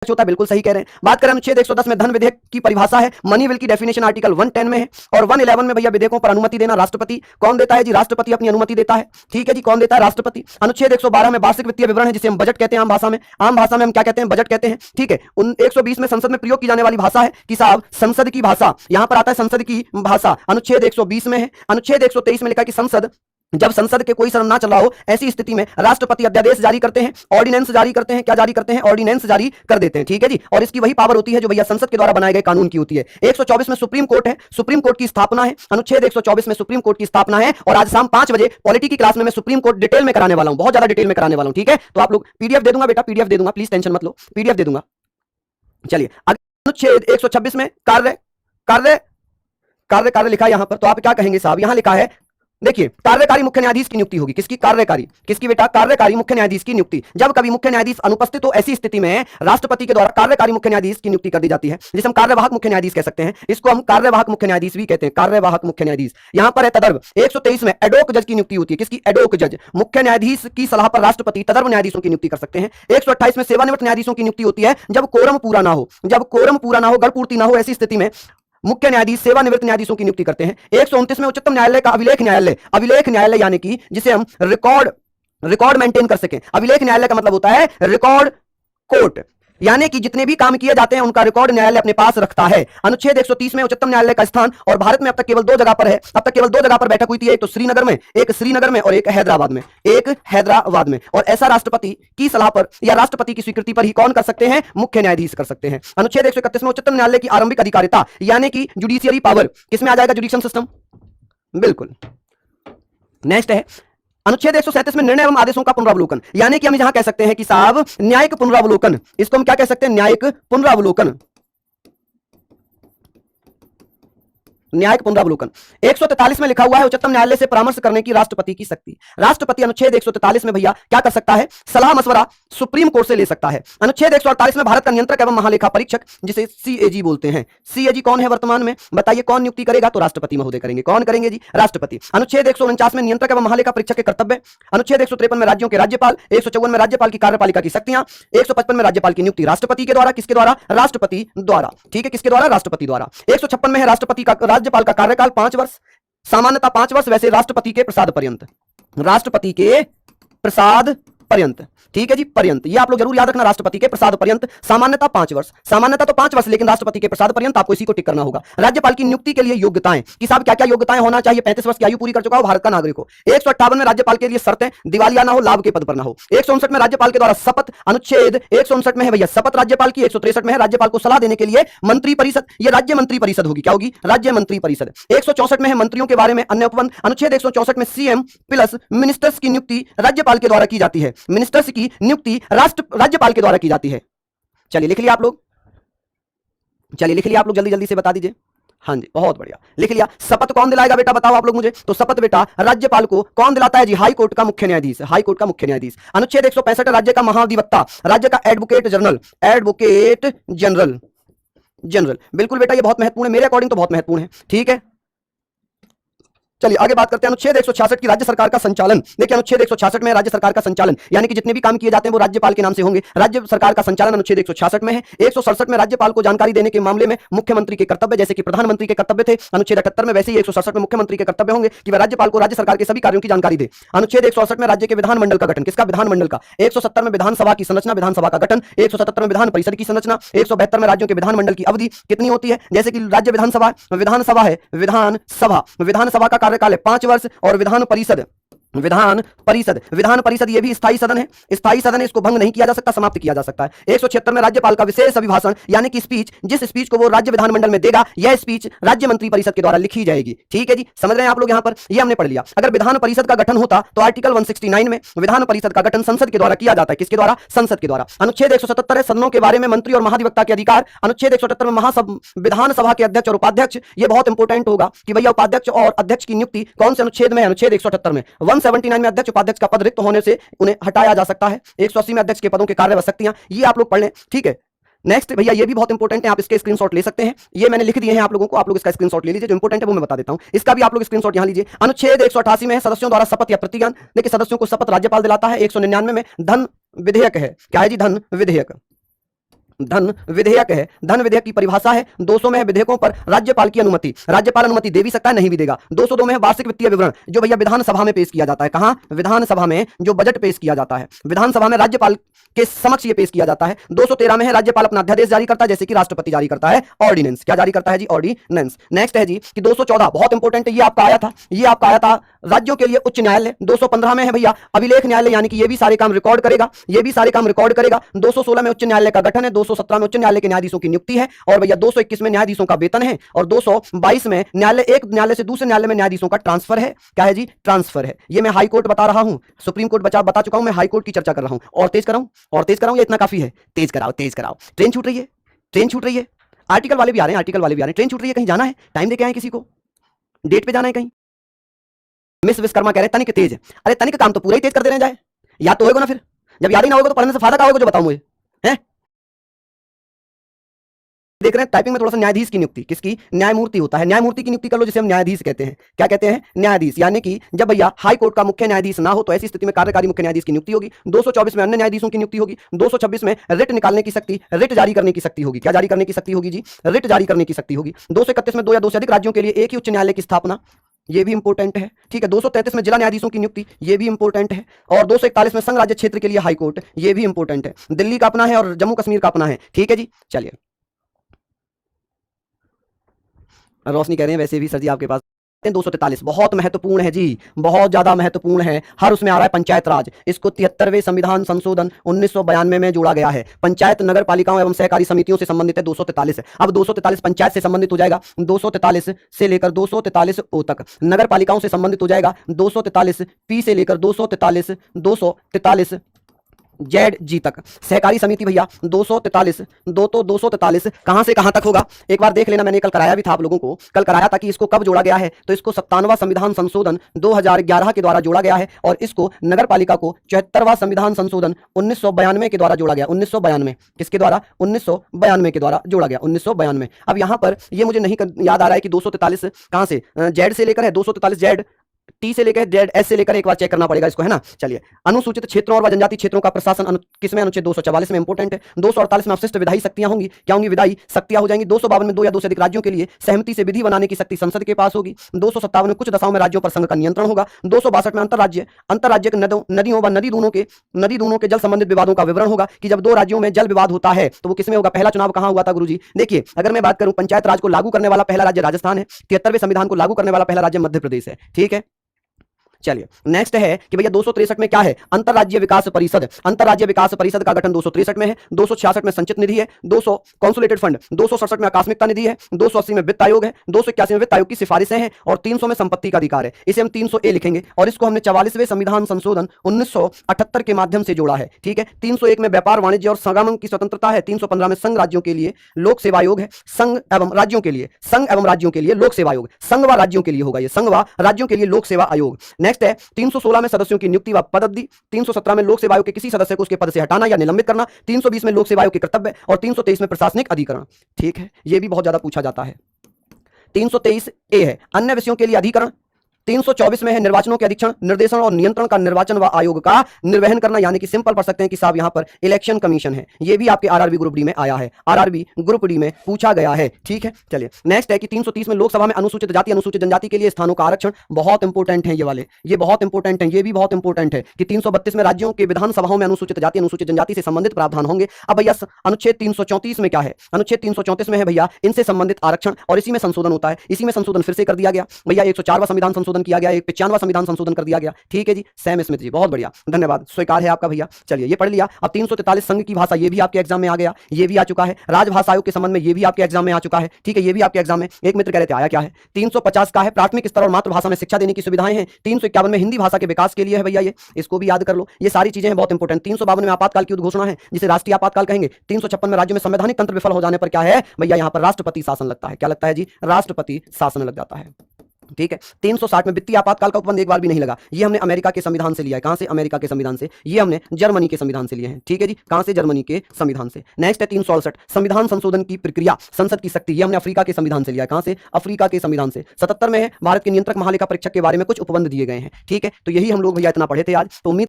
होता है, बिल्कुल सही कह रहे हैं। बात करें अनुच्छेद 110 में धन विधेयक की परिभाषा है, मनी विल की डेफिनेशन आर्टिकल 110 में है। और 111 में भैया विधेयकों पर अनुमति देना राष्ट्रपति। कौन देता है जी? राष्ट्रपति अपनी अनुमति देता है। ठीक है जी, कौन देता है? राष्ट्रपति। अनुच्छेद 112 में वार्षिक वित्तीय विवरण है, जिसे हम बजट कहते हैं आम भाषा में। आम भाषा में हम क्या कहते हैं? बजट कहते हैं। ठीक है। 120 में संसद में प्रयोग की जाने वाली भाषा है कि साहब संसद की भाषा, यहां पर आता है संसद की भाषा, अनुच्छेद 120 में है। अनुच्छेद 123 में लिखा कि संसद, जब संसद के कोई सदन ना चल रहा हो, ऐसी स्थिति में राष्ट्रपति अध्यादेश जारी करते हैं, ऑर्डिनेंस जारी करते हैं। क्या जारी करते हैं? ऑर्डिनेंस जारी कर देते हैं। ठीक है जी। और इसकी वही पावर होती है जो भैया संसद के द्वारा बनाए गए कानून की होती है। 124 में सुप्रीम कोर्ट है, सुप्रीम कोर्ट की स्थापना है। अनुच्छेद 124 में सुप्रीम कोर्ट की स्थापना है। और आज शाम 5 बजे पॉलिटी की क्लास में मैं सुप्रीम कोर्ट डिटेल में कराने वाला हूं, बहुत ज्यादा डिटेल में कराने वाला हूं। ठीक है, तो आप लोग पीडीएफ दे दूंगा बेटा, पीडीएफ दे दूंगा, प्लीज टेंशन मत लो, पीडीएफ दे दूंगा। चलिए अनुच्छेद 126 में कार्य कार्य कार्य कार्य लिखा है यहां पर, तो आप क्या कहेंगे साहब? यहां लिखा है, देखिए, कार्यकारी मुख्य न्यायाधीश की नियुक्ति होगी। किसकी? कार्यकारी। किसकी बेटा? कार्यकारी मुख्य न्यायाधीश की नियुक्ति। जब कभी मुख्य न्यायाधीश अनुपस्थित हो, ऐसी स्थिति में राष्ट्रपति के द्वारा कार्यकारी मुख्य न्यायाधीश की नियुक्ति कर दी जाती है, जिसे हम कार्यवाहक मुख्य न्यायाधीश कह सकते हैं। इसको हम कार्यवाहक मुख्य न्यायाधीश भी कहते हैं, कार्यवाहक मुख्य न्यायाधीश। यहां पर है तदर्व 123 में एडोक जज की नियुक्ति होती है। किसकी? एडोक जज। मुख्य न्यायाधीश की सलाह पर राष्ट्रपति तदर्व न्यायाधीशों की नियुक्ति कर सकते हैं। 128 में सेवानिवृत्त न्यायाधीशों की नियुक्ति होती है, जब कोरम पूरा ना हो, जब कोरम पूरा ना हो, गढ़पूर्ति ना हो, ऐसी स्थिति में मुख्य न्यायाधीश सेवानिवृत्त न्यायाधीशों की नियुक्ति करते हैं। 129 में उच्चतम न्यायालय का अभिलेख न्यायालय, अभिलेख न्यायालय यानी कि जिसे हम रिकॉर्ड मेंटेन कर सकें। अभिलेख न्यायालय का मतलब होता है रिकॉर्ड कोर्ट, यानी कि जितने भी काम किए जाते हैं उनका रिकॉर्ड न्यायालय अपने पास रखता है। अनुच्छेद 130 में उच्चतम न्यायालय का स्थान, और भारत में अब तक केवल 2 जगह पर है, अब तक केवल 2 जगह पर बैठक हुई थी, एक तो श्रीनगर में, एक श्रीनगर में, और एक हैदराबाद में, एक हैदराबाद में। और ऐसा राष्ट्रपति की सलाह पर या राष्ट्रपति की स्वीकृति पर ही कौन कर सकते हैं? मुख्य न्यायाधीश कर सकते हैं। अनुच्छेद 131 में उच्चतम न्यायालय की आरंभिक अधिकारिता, यानी कि जुडिशियरी पावर, किसमें आ जाएगा? जुडिक्शन सिस्टम। बिल्कुल। नेक्स्ट है अनुच्छेद 137 में निर्णय एवं आदेशों का पुनरावलोकन, यानी कि हम यहां कह सकते हैं कि साहब न्यायिक पुनरावलोकन, इसको हम क्या कह सकते हैं? न्यायिक पुनरावलोकन, न्यायिक पुनरावलोकन। 143 में लिखा हुआ है उच्चतम न्यायालय से परामर्श करने की राष्ट्रपति की शक्ति। राष्ट्रपति अनुच्छेद 143 में भैया क्या कर सकता है? सलाह मशवरा सुप्रीम कोर्ट से ले सकता है। अनुच्छेद 148 में भारत का नियंत्रक एवं महालेखा परीक्षक, जिसे सीएजी बोलते हैं। सीएजी कौन है वर्तमान में? बताइए, कौन नियुक्ति करेगा? तो राष्ट्रपति महोदय करेंगे। कौन करेंगे जी? राष्ट्रपति। अनुच्छेद 149 में नियंत्रक एवं महालेखा परीक्षक के कर्तव्य। अनुच्छेद 153 में राज्यों के राज्यपाल। 154 में राज्यपाल की कार्यपालिका की शक्तियां। 155 में राज्यपाल की नियुक्ति राष्ट्रपति के द्वारा। किसके द्वारा? राष्ट्रपति द्वारा। ठीक है, किसके द्वारा? राष्ट्रपति द्वारा। 156 में है राष्ट्रपति का, राज्यपाल का कार्यकाल 5 वर्ष, सामान्यतः 5 वर्ष, वैसे राष्ट्रपति के प्रसाद पर्यंत, राष्ट्रपति के प्रसाद पर्यंत। ठीक है जी, पर्यंत, ये आप लोग जरूर याद रखना, राष्ट्रपति के प्रसाद पर्यंत, सामान्यतः 5 वर्ष, सामान्यतः तो 5 वर्ष, लेकिन राष्ट्रपति के प्रसाद पर्यंत आपको इसी को टिक करना होगा। राज्यपाल की नियुक्ति के लिए योग्यताएं कि साहब क्या क्या योग्यताएं होना चाहिए? 35 वर्ष की आयु पूरी कर चुका हो भारत का नागरिक हो। 158 में राज्यपाल के लिए शर्तें, दिवालिया ना हो, लाभ के पद पर ना हो। 159 में राज्यपाल के द्वारा शपथ, अनुच्छेद 159 में है भैया शपथ राज्यपाल की। 163 में है राज्यपाल को सलाह देने के लिए मंत्री परिषद, ये राज्य मंत्री परिषद होगी। क्या होगी? राज्य मंत्री परिषद। 164 में है मंत्रियों के बारे में अन्य उपबंध। अनुच्छेद 164 में सीएम प्लस मिनिस्टर्स की नियुक्ति राज्यपाल के द्वारा की जाती है। मिनिस्टर्स की नियुक्ति राज्यपाल के द्वारा की जाती है। चलिए लिख लिया आप लोग, चलिए लिख लिया आप लोग, जल्दी जल्दी से बता दीजिए। हाँ जी, बहुत बढ़िया, लिख लिया। शपथ कौन दिलाएगा बेटा? बताओ आप लोग मुझे। तो शपथ बेटा राज्यपाल को कौन दिलाता है जी? हाई कोर्ट का मुख्य न्यायाधीश, हाई कोर्ट का मुख्य न्यायाधीश। अनुच्छेद 165 राज्य का महाधिवक्ता, राज्य का advocate general, advocate general, general. बिल्कुल बेटा, ये बहुत महत्वपूर्ण है, मेरे अकॉर्डिंग तो बहुत महत्वपूर्ण है। ठीक है, चलिए आगे बात करते हैं। अनुच्छेद 166 की राज्य सरकार का संचालन। देखिए अनुच्छेद 166 में राज्य सरकार का संचालन, यानी कि जितने भी काम किए जाते हैं वो राज्यपाल के नाम से होंगे। राज्य सरकार का संचालन अनुच्छेद 166 में है। 167 में राज्यपाल को जानकारी देने के मामले में मुख्यमंत्री के कर्तव्य, जैसे कि प्रधानमंत्री के कर्तव्य थे अनुच्छेद 78 में, वैसे ही 167 में मुख्यमंत्री के कर्तव्य होंगे कि वह राज्यपाल को राज्य सरकार के सभी कार्यों की जानकारी दे। अनुच्छेद 168 में राज्य के विधानमंडल का गठन, किसका? विधानमंडल का। 170 में विधानसभा की संरचना, विधानसभा का गठन। 177 में विधान परिषद की संरचना। 172 में राज्यों के विधानमंडल की अवधि कितनी होती है? जैसे कि राज्य विधानसभा, विधानसभा है, विधानसभा, विधानसभा का कार्यकाल है 5 वर्ष। और विधान परिषद, विधान परिषद, विधान परिषद ये भी स्थायी सदन है, स्थायी सदन है, इसको भंग नहीं किया जा सकता, समाप्त किया जा सकता है। 176 में राज्यपाल का विशेष अभिभाषण, यानी कि स्पीच, जिस स्पीच को वो राज्य विधानमंडल में देगा, यह स्पीच राज्य मंत्री परिषद के द्वारा लिखी जाएगी। ठीक है जी, समझ रहे हैं आप लोग? यहां पर ये हमने पढ़ लिया। अगर विधान परिषद का गठन होता तो आर्टिकल 169 में विधान परिषद का गठन संसद के द्वारा किया जाता है। किसके द्वारा? संसद के द्वारा। अनुच्छेद 177 है सदनों के बारे में मंत्री और महाधिवक्ता के अधिकार। अनुच्छेद 178 में विधानसभा के अध्यक्ष और उपाध्यक्ष, ये बहुत इंपॉर्टेंट होगा कि भैया उपाध्यक्ष और अध्यक्ष की नियुक्ति कौन से अनुच्छेद में? अनुच्छेद 178 में। 179 में अध्यक्ष उपाध्यक्ष का पद रिक्त होने से उन्हें हटाया जा सकता है। 180 में अध्यक्ष के पदों के कार्य व शक्तियां, ये आप लोग पढ़ लें। ठीक है, नेक्स्ट भैया ये भी बहुत इंपॉर्टेंट है, आप इसके स्क्रीनशॉट ले सकते हैं, ये मैंने लिख दिए हैं आप लोगों को, आप लोग इसका स्क्रीनशॉट ले लीजिए, जो इंपॉर्टेंट है वो मैं बता देता हूं, इसका भी आप लोग स्क्रीनशॉट यहां लीजिए। अनुच्छेद 188 में है सदस्यों द्वारा शपथ या प्रतिज्ञान। देखिए सदस्यों को शपथ राज्यपाल दिलाता है। 199 में धन विधेयक है, क्या है जी? धन विधेयक। धन विधेयक है। धन विधेयक की परिभाषा है 200 में है विधेयकों पर राज्यपाल की अनुमति। राज्यपाल अनुमति दे भी सकता है, नहीं भी देगा। 202 में है वार्षिक वित्तीय विवरण, जो भैया विधानसभा में पेश किया जाता है। कहां? विधानसभा में जो बजट पेश किया जाता है, विधानसभा में राज्यपाल के समक्ष ये पेश किया जाता है। 213 में है राज्यपाल अपना अध्यादेश जारी करता है, जैसे कि राष्ट्रपति जारी करता है ऑर्डिनेंस। क्या जारी करता है जी? ऑर्डिनेंस। नेक्स्ट है जी कि 214 बहुत इंपॉर्टेंट है, ये आपका आया था, ये आपका आया था राज्यों के लिए उच्च न्यायालय। 215 में है भैया अभिलेख न्यायालय, यानी कि ये भी सारे काम रिकॉर्ड करेगा, ये भी सारे काम रिकॉर्ड करेगा। 216 में उच्च न्यायालय का गठन है। 217 में उच्च न्यायालय के न्यायाधीशों की नियुक्ति है। और भैया 221 में न्यायाधीशों का वेतन है। और 222 में न्यायालय, एक न्यायालय से दूसरे न्यायालय में न्यायाधीशों का ट्रांसफर है। क्या है जी? ट्रांसफर है। ये मैं हाई कोर्ट बता रहा हूं, सुप्रीम कोर्ट बता चुका हूं, मैं हाई कोर्ट की चर्चा कर रहा हूं। और तेज कराऊं? और तेज कराऊं या इतना काफी है? तेज कराओ, तेज कराओ। ट्रेन छूट रही है, ट्रेन छूट रही है। आर्टिकल वाले भी आ रहे हैं, आर्टिकल वाले भी आ रहे हैं। ट्रेन छूट रही है, कहीं जाना है, टाइम दे के आए किसी को, डेट पे जाना है कहीं। मिस विश्वकर्मा कह रहे तनिक तेज। अरे तनिक काम तो पूरा ही तेज कर देना जाए, याद तो होगा ना। फिर जब याद ही ना होगा तो पढ़ने से फायदा क्या होगा, जो बताऊं मुझे है। देख रहे हैं टाइपिंग में थोड़ा सा न्यायाधीश की नियुक्ति, किसकी? न्यायमूर्ति होता है, न्यायमूर्ति की नियुक्ति कर लो, जिसे हम न्यायाधीश कहते हैं। क्या कहते हैं? न्यायाधीश। यानी कि जब भैया हाई कोर्ट का मुख्य न्यायाधीश ना हो तो ऐसी स्थिति में कार्यकारी मुख्य न्यायाधीश की नियुक्ति होगी। 224 में अन्य न्यायाधीशों की नियुक्ति होगी। 226 में रिट निकालने की शक्ति, रिट जारी करने की शक्ति होगी। क्या जारी करने की शक्ति होगी जी? रिट जारी करने की शक्ति होगी। 231 में 2 या 2 से अधिक राज्यों के लिए एक ही उच्च न्यायालय की स्थापना, ये भी इंपॉर्टेंट है। ठीक है। 233 में जिला न्यायाधीशों की नियुक्ति, ये भी इंपॉर्टेंट है। और 241 में संघ राज्य क्षेत्र के लिए हाई कोर्ट, ये भी इंपॉर्टेंट है। दिल्ली का अपना है और जम्मू कश्मीर का अपना है। ठीक है जी, चलिए। रोशनी कह रहे हैं वैसे भी सर जी आपके पास 243 बहुत महत्वपूर्ण है जी, बहुत ज्यादा महत्वपूर्ण है। हर उसमें आ रहा है पंचायत राज। इसको 73वें संविधान संशोधन 1992 में जोड़ा गया है। पंचायत नगर पालिकाओं एवं सहकारी समितियों से संबंधित है। 243 है। अब 243 पंचायत से संबंधित हो जाएगा, 243 से लेकर 243 ओ तक। नगर पालिकाओं से संबंधित हो जाएगा 243 पी से लेकर 243 जेड जी तक। सहकारी समिति भैया 243 243 कहां से कहां तक होगा एक बार देख लेना। मैंने कल कराया भी था आप लोगों को, कल कराया था कि इसको कब जोड़ा गया है। तो इसको 57वां संविधान संशोधन 2011 के द्वारा जोड़ा गया है। और इसको नगर पालिका को 74वां संविधान संशोधन 1992 के द्वारा जोड़ा गया। 1992 किसके द्वारा? 1992 के द्वारा जोड़ा गया, 1992। अब यहां पर ये मुझे नहीं याद आ रहा है कि 243 कहां से, जेड से लेकर है 243 जेड, टी से लेकर जेड, एस से लेकर, एक बार चेक करना पड़ेगा इसको, है ना। चलिए, अनुसूचित क्षेत्रों और जनजाति क्षेत्रों का प्रशासन किसमें? अनुच्छेद 244 में इंपोर्टेंट है। 248 में अवशिष्ट विधायी शक्तियां होंगी। क्या होंगी? विधायी शक्तियां हो जाएंगी। 252 में 2 या 2 से अधिक राज्यों के लिए सहमति से विधि बनाने की शक्ति संसद के पास होगी। 257 में कुछ दशाओं में राज्यों पर संघ का नियंत्रण होगा। 262 में अंतरराज्य नदियों व नदी दूनों के जल संबंधित विवादों का विवरण होगा कि जब 2 राज्यों में जल विवाद होता है तो वो किसमें होगा? पहला चुनाव कहां हुआ था गुरुजी? देखिए, अगर मैं बात करूं पंचायत राज को लागू करने वाला पहला राज्य राजस्थान है, 73वें संविधान को लागू करने वाला पहला राज्य मध्य प्रदेश है। ठीक है, चलिए। नेक्स्ट है कि भैया 263 में क्या है? अंतरराज्य विकास परिषद। अंतरराज्य विकास परिषद का गठन 263 में है। 266 में संचित निधि है। 200 कॉन्सुलेटेड फंड। 267 में आकस्मिकता निधि है। 280 में वित्त आयोग है। 281 में वित्त आयोग की सिफारिशें हैं। और 300 में संपत्ति का अधिकार है। इसे हम 300 ए लिखेंगे। और इसको हमने 44वें संविधान संशोधन 1978 के माध्यम से जोड़ा है। ठीक है। 301 में व्यापार वाणिज्य और संगमन की स्वतंत्रता है। 315 में संघ राज्यों के लिए लोक सेवा आयोग है। संघ एवं राज्यों के लिए लोक सेवा आयोग। संघ व राज्यों के लिए होगा ये, संघ व राज्यों के लिए लोक सेवा आयोग। नेक्स्ट है 316 में सदस्यों की नियुक्ति व पदोन्नति। 317 में लोक सेवा आयोग के किसी सदस्य को उसके पद से हटाना या निलंबित करना। 320 में लोक सेवा आयोग के कर्तव्य। और 323 में प्रशासनिक अधिकरण। ठीक है, यह भी बहुत ज्यादा पूछा जाता है। 323 ए है अन्य विषयों के लिए अधिकरण। 324 में है निर्वाचनों के अधीक्षण, निर्देशन और नियंत्रण का निर्वाचन व आयोग का निर्वहन करना, यानी कि सिंपल पढ़ सकते हैं कि साहब यहां पर इलेक्शन कमीशन है। ये भी आपके आरआरबी ग्रुप डी में आया है, आरआरबी ग्रुप डी में पूछा गया है। ठीक है, चलिए। नेक्स्ट है कि 330 में लोकसभा में अनुसूचित जाति अनुसूचित जनजाति के लिए स्थानों का आरक्षण। बहुत इंपॉर्टेंट है ये वाले, ये बहुत इंपॉर्टेंट है, ये भी बहुत इंपॉर्टेंट है कि 332 में राज्यों के विधानसभाओं में अनुसूचित जाति अनुसूचित जनजाति से संबंधित प्रावधान होंगे। अब भैया अनुच्छेद 334 में क्या है? अनुच्छेद 334 में है भैया इनसे संबंधित आरक्षण, और इसी में संशोधन होता है। इसी में संशोधन फिर से कर दिया गया भैया, 104वां संविधान संशोधन किया गया, 95वां संविधान संशोधन कर दिया गया। ठीक है जी, सैम स्मिथ जी बहुत बढ़िया, धन्यवाद, स्वीकार है आपका भैया। चलिए, ये पढ़ लिया। अब 343 संघ की भाषा, ये भी आपके एग्जाम में आ गया, ये भी आ चुका है। राजभाषा आयोग के संबंध में ये भी आपके एग्जाम में आ चुका है। ठीक है, ये भी आपके एग्जाम में। एक मित्र कह रहे थे आया क्या है? 350 का है प्राथमिक स्तर और मातृभाषा में शिक्षा देने की सुविधाएं हैं। 351 में हिंदी भाषा के विकास के लिए है भैया, ये इसको भी याद कर लो। ये सारी चीजें हैं बहुत इंपॉर्टेंट। 352 में आपातकाल की उद्घोषणा है, जिसे राष्ट्रीय आपातकाल कहेंगे। 356 में राज्य में संवैधानिक तंत्र विफल हो जाने पर क्या है भैया? यहाँ पर राष्ट्रपति शासन लगता है। क्या लगता है जी? राष्ट्रपति शासन लग जाता है। ठीक है। 360 में वित्तीय आपातकाल का उपबंध एक बार भी नहीं लगा। ये हमने अमेरिका के संविधान से लिया है। कहां से? अमेरिका के संविधान से। ये हमने जर्मनी के संविधान से लिए हैं। ठीक है जी, कहां से? जर्मनी के संविधान से। नेक्स्ट है 367 संविधान संशोधन की प्रक्रिया, संसद की शक्ति। ये हमने अफ्रीका के संविधान से लिया है। कहां से? अफ्रीका के संविधान से। 77 में है भारत के नियंत्रक महालेखा परीक्षक के बारे में कुछ उपबंध दिए गए हैं। ठीक है, तो यही हम लोग भैया इतना पढ़े थे आज। तो उम्मीद